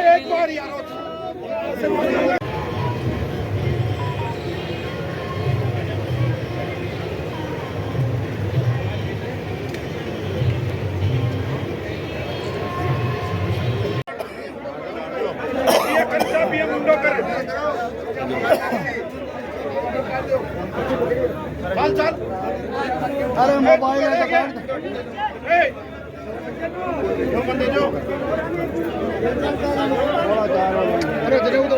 एक बार यार चल अरे मोबाइल बंदे जो अरे जरूर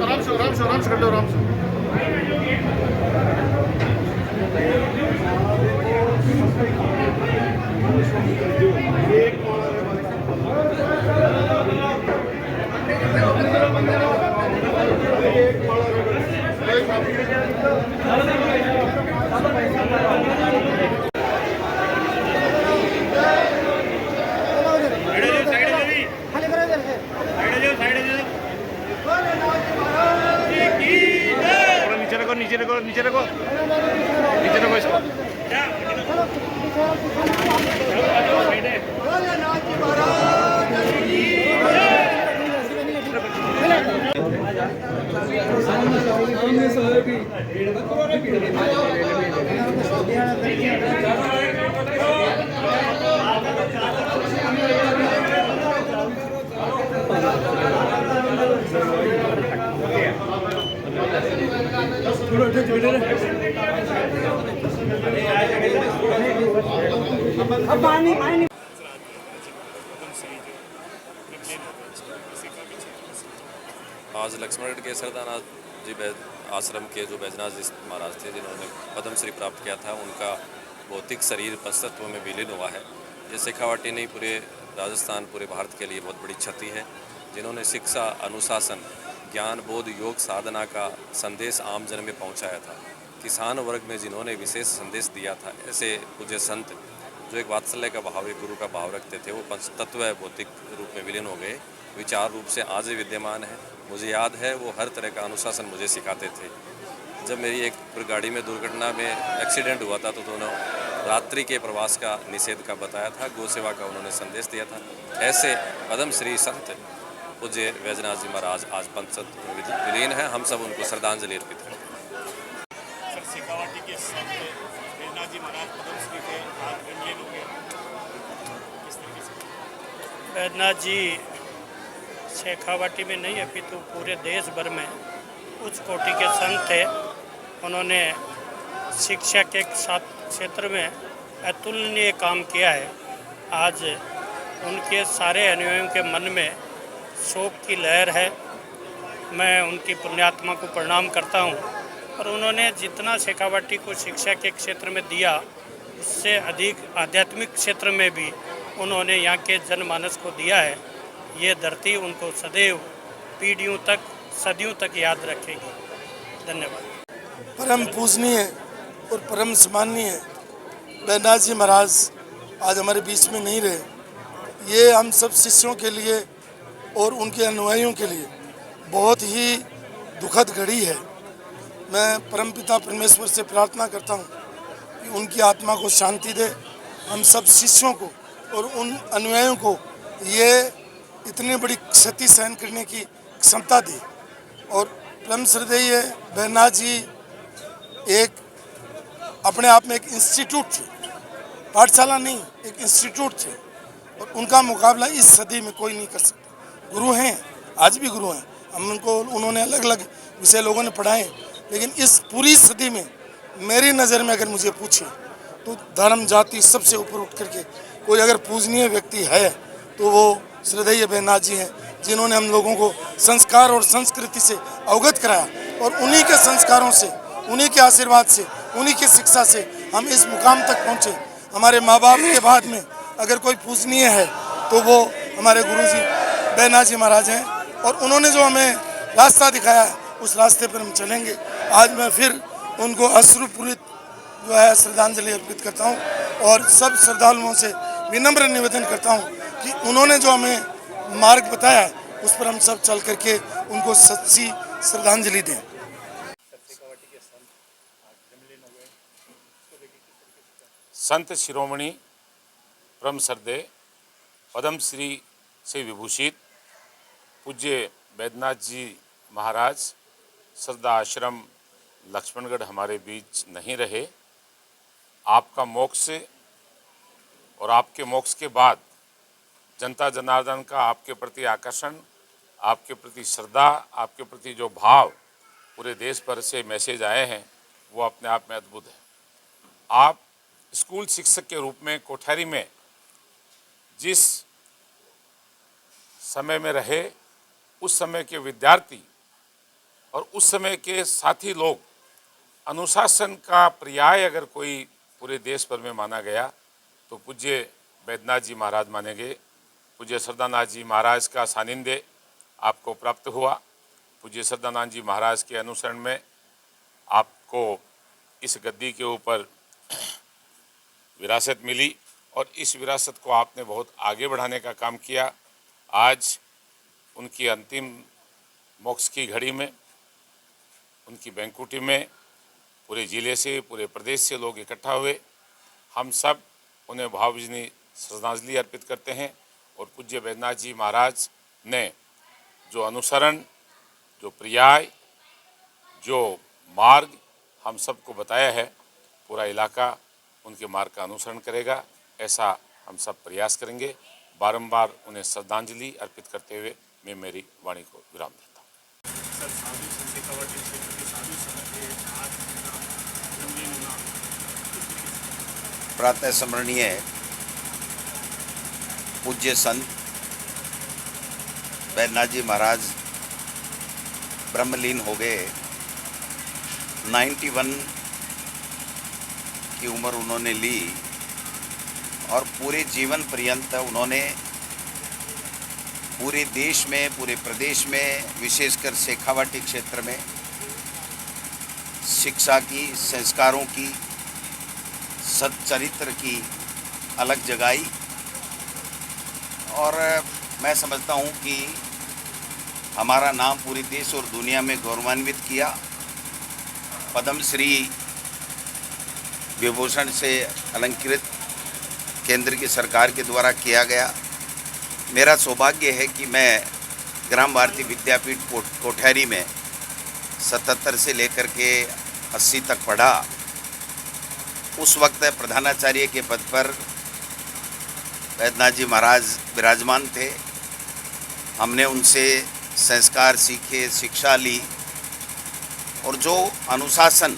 आराम से कर लो आराम से नीचे रखो नीचे रखो नीचे रखो इसको आज लक्ष्मणगढ़ के सरदारनाथ जी आश्रम के जो बैजनाथ जी महाराज थे जिन्होंने पद्मश्री प्राप्त किया था, उनका भौतिक शरीर पंचतत्व में विलीन हुआ है। ये शेखावाटी नहीं, पूरे राजस्थान, पूरे भारत के लिए बहुत बड़ी क्षति है। जिन्होंने शिक्षा, अनुशासन, ज्ञान, बोध, योग, साधना का संदेश आम जन में पहुंचाया था, किसान वर्ग में जिन्होंने विशेष संदेश दिया था, ऐसे पूज्य संत जो एक वात्सल्य का भाव, एक गुरु का भाव रखते थे, वो पंचतत्व भौतिक रूप में विलीन हो गए, विचार रूप से आज भी विद्यमान है। मुझे याद है वो हर तरह का अनुशासन मुझे सिखाते थे। जब मेरी एक गाड़ी में दुर्घटना में एक्सीडेंट हुआ था तो दोनों रात्रि के प्रवास का निषेध का बताया था, गौ सेवा का उन्होंने संदेश दिया था। ऐसे पद्म श्री संत पूज्य बैजनाथ जी महाराज आज पंचतत्व विलीन है। हम सब उनको श्रद्धांजलि अर्पित करते हैं। सर, शेखावाटी के संत बैजनाथ जी महाराज पद्मश्री के आज विलीन हो गए, किस तरीके से? बैजनाथ जी शेखावाटी में नहीं अपितु पूरे देश भर में उच्च कोटि के संत थे। उन्होंने शिक्षा के साथ क्षेत्र में अतुलनीय काम किया है। आज उनके सारे अनुयायियों के मन में शोक की लहर है। मैं उनकी पुण्यात्मा को प्रणाम करता हूं। और उन्होंने जितना शेखावाटी को शिक्षा के क्षेत्र में दिया, उससे अधिक आध्यात्मिक क्षेत्र में भी उन्होंने यहाँ के जनमानस को दिया है। ये धरती उनको सदैव पीढ़ियों तक, सदियों तक याद रखेगी। धन्यवाद। परम पूजनीय और परम सम्माननीय बैजनाथ जी महाराज आज हमारे बीच में नहीं रहे। ये हम सब शिष्यों के लिए और उनके अनुयायियों के लिए बहुत ही दुखद घड़ी है। मैं परमपिता परमेश्वर से प्रार्थना करता हूँ कि उनकी आत्मा को शांति दे, हम सब शिष्यों को और उन अनुयायियों को ये इतनी बड़ी क्षति सहन करने की क्षमता दी। और परम श्रद्धेय बैजनाथ जी एक अपने आप में एक इंस्टीट्यूट थे, पाठशाला नहीं, एक इंस्टीट्यूट थे। और उनका मुकाबला इस सदी में कोई नहीं कर सकता। गुरु हैं, आज भी गुरु हैं, हम उनको, उन्होंने अलग अलग विषय लोगों ने पढ़ाए, लेकिन इस पूरी सदी में मेरी नज़र में अगर मुझे पूछे तो धर्म जाति सबसे ऊपर उठ करके कोई अगर पूजनीय व्यक्ति है तो वो श्रद्धेय बैजनाथ जी हैं, जिन्होंने हम लोगों को संस्कार और संस्कृति से अवगत कराया और उन्हीं के संस्कारों से, उन्हीं के आशीर्वाद से, उन्हीं की शिक्षा से हम इस मुकाम तक पहुँचे। हमारे माँ बाप के बाद में अगर कोई पूजनीय है तो वो हमारे गुरुजी बैजनाथ महाराज हैं, और उन्होंने जो हमें रास्ता दिखाया है उस रास्ते पर हम चलेंगे। आज मैं फिर उनको अश्रुपूरित जो है श्रद्धांजलि अर्पित करता हूँ और सब श्रद्धालुओं से विनम्र निवेदन करता हूँ कि उन्होंने जो हमें मार्ग बताया है उस पर हम सब चल करके उनको सच्ची श्रद्धांजलि दें। संत शिरोमणि परम श्रद्धेय पद्म श्री से विभूषित पूज्य बैजनाथ जी महाराज श्रद्धा आश्रम लक्ष्मणगढ़ हमारे बीच नहीं रहे। आपका मोक्ष और आपके मोक्ष के बाद जनता जनार्दन का आपके प्रति आकर्षण, आपके प्रति श्रद्धा, आपके प्रति जो भाव पूरे देश भर से मैसेज आए हैं वो अपने आप में अद्भुत है। आप स्कूल शिक्षक के रूप में कोठारी में जिस समय में रहे, उस समय के विद्यार्थी और उस समय के साथी लोग, अनुशासन का पर्याय अगर कोई पूरे देश भर में माना गया तो पूज्य बैजनाथ जी महाराज माने गए। पूज्य श्रद्धानाथ जी महाराज का सानिध्य आपको प्राप्त हुआ। पूज्य श्रद्धानाथ जी महाराज के अनुसरण में आपको इस गद्दी के ऊपर विरासत मिली और इस विरासत को आपने बहुत आगे बढ़ाने का काम किया। आज उनकी अंतिम मोक्ष की घड़ी में, उनकी बैंकुटी में पूरे ज़िले से, पूरे प्रदेश से लोग इकट्ठा हुए। हम सब उन्हें भावभीनी श्रद्धांजलि अर्पित करते हैं और पूज्य बैजनाथ जी महाराज ने जो अनुसरण, जो पर्याय, जो मार्ग हम सबको बताया है, पूरा इलाका उनके मार्ग का अनुसरण करेगा, ऐसा हम सब प्रयास करेंगे। बारंबार उन्हें श्रद्धांजलि अर्पित करते हुए मैं मेरी वाणी को विराम देता हूँ। सर, साधु संत शेखावटी क्षेत्र के साधु संत के आज उनका जन्मदिन होना किस तरीके से? प्रातः स्मरणीय पूज्य संत बैजनाथ जी महाराज ब्रह्मलीन हो गए। 91 की उम्र उन्होंने ली और पूरे जीवन पर्यंत उन्होंने पूरे देश में, पूरे प्रदेश में, विशेषकर शेखावाटी क्षेत्र में शिक्षा की, संस्कारों की, सच्चरित्र की अलग जगाई। और मैं समझता हूँ कि हमारा नाम पूरे देश और दुनिया में गौरवान्वित किया। पद्मश्री विभूषण से अलंकृत केंद्र की सरकार के द्वारा किया गया। मेरा सौभाग्य है कि मैं ग्राम भारती विद्यापीठ कोठारी में 77 से लेकर के 80 तक पढ़ा। उस वक्त प्रधानाचार्य के पद पर बैजनाथ जी महाराज विराजमान थे। हमने उनसे संस्कार सीखे, शिक्षा ली और जो अनुशासन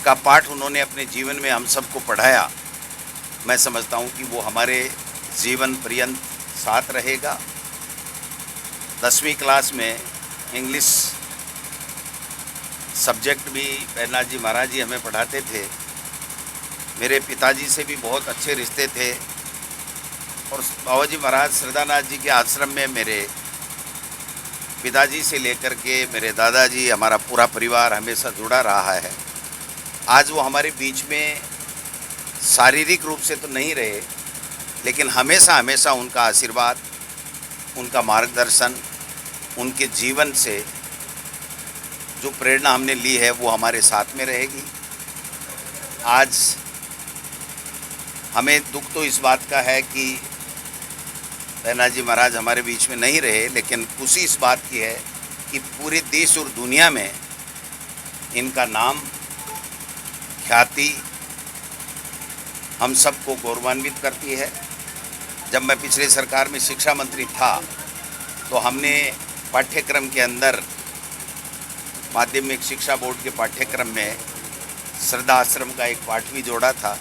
का पाठ उन्होंने अपने जीवन में हम सबको पढ़ाया, मैं समझता हूँ कि वो हमारे जीवन पर्यंत साथ रहेगा। 10वीं क्लास में इंग्लिश सब्जेक्ट भी बैजनाथ जी महाराज जी हमें पढ़ाते थे। मेरे पिताजी से भी बहुत अच्छे रिश्ते थे और बाबा जी महाराज श्रद्धानाथ जी के आश्रम में मेरे पिताजी से लेकर के मेरे दादाजी, हमारा पूरा परिवार हमेशा जुड़ा रहा है। आज वो हमारे बीच में शारीरिक रूप से तो नहीं रहे, लेकिन हमेशा हमेशा उनका आशीर्वाद, उनका मार्गदर्शन, उनके जीवन से जो प्रेरणा हमने ली है वो हमारे साथ में रहेगी। आज हमें दुख तो इस बात का है कि बैजनाथ जी महाराज हमारे बीच में नहीं रहे, लेकिन खुशी इस बात की है कि पूरे देश और दुनिया में इनका नाम, ख्याति हम सबको गौरवान्वित करती है। जब मैं पिछले सरकार में शिक्षा मंत्री था तो हमने पाठ्यक्रम के अंदर, माध्यमिक शिक्षा बोर्ड के पाठ्यक्रम में श्रद्धा आश्रम का एक पाठ भी जोड़ा था।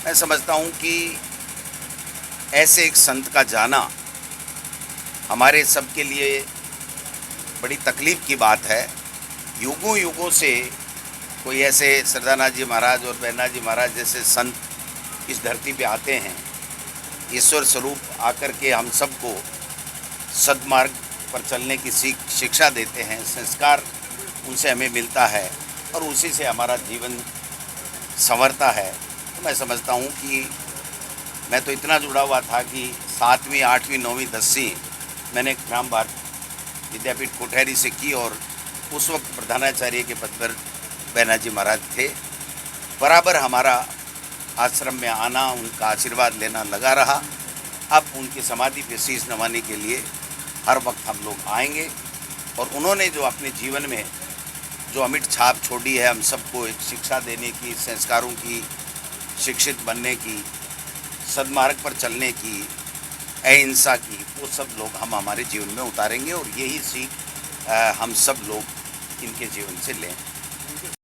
मैं समझता हूँ कि ऐसे एक संत का जाना हमारे सबके लिए बड़ी तकलीफ़ की बात है। युगों युगों से कोई ऐसे सरदारनाथ जी महाराज और बैजनाथ जी महाराज जैसे संत इस धरती पे आते हैं, ईश्वर स्वरूप आकर के हम सबको सद्मार्ग पर चलने की शिक्षा देते हैं, संस्कार उनसे हमें मिलता है और उसी से हमारा जीवन संवरता है। तो मैं समझता हूँ कि मैं तो इतना जुड़ा हुआ था कि 7वीं 8वीं 9वीं 10वीं मैंने ग्राम भारती विद्यापीठ कोठहरी से की और उस वक्त प्रधानाचार्य के पद पर बैजनाथ जी महाराज थे। बराबर हमारा आश्रम में आना, उनका आशीर्वाद लेना लगा रहा। अब उनकी समाधि पे शीश नवाने के लिए हर वक्त हम लोग आएंगे और उन्होंने जो अपने जीवन में जो अमिट छाप छोड़ी है, हम सबको एक शिक्षा देने की, संस्कारों की, शिक्षित बनने की, सद्मार्ग पर चलने की, अहिंसा की, वो सब लोग हम हमारे जीवन में उतारेंगे और यही सीख हम सब लोग इनके जीवन से लें।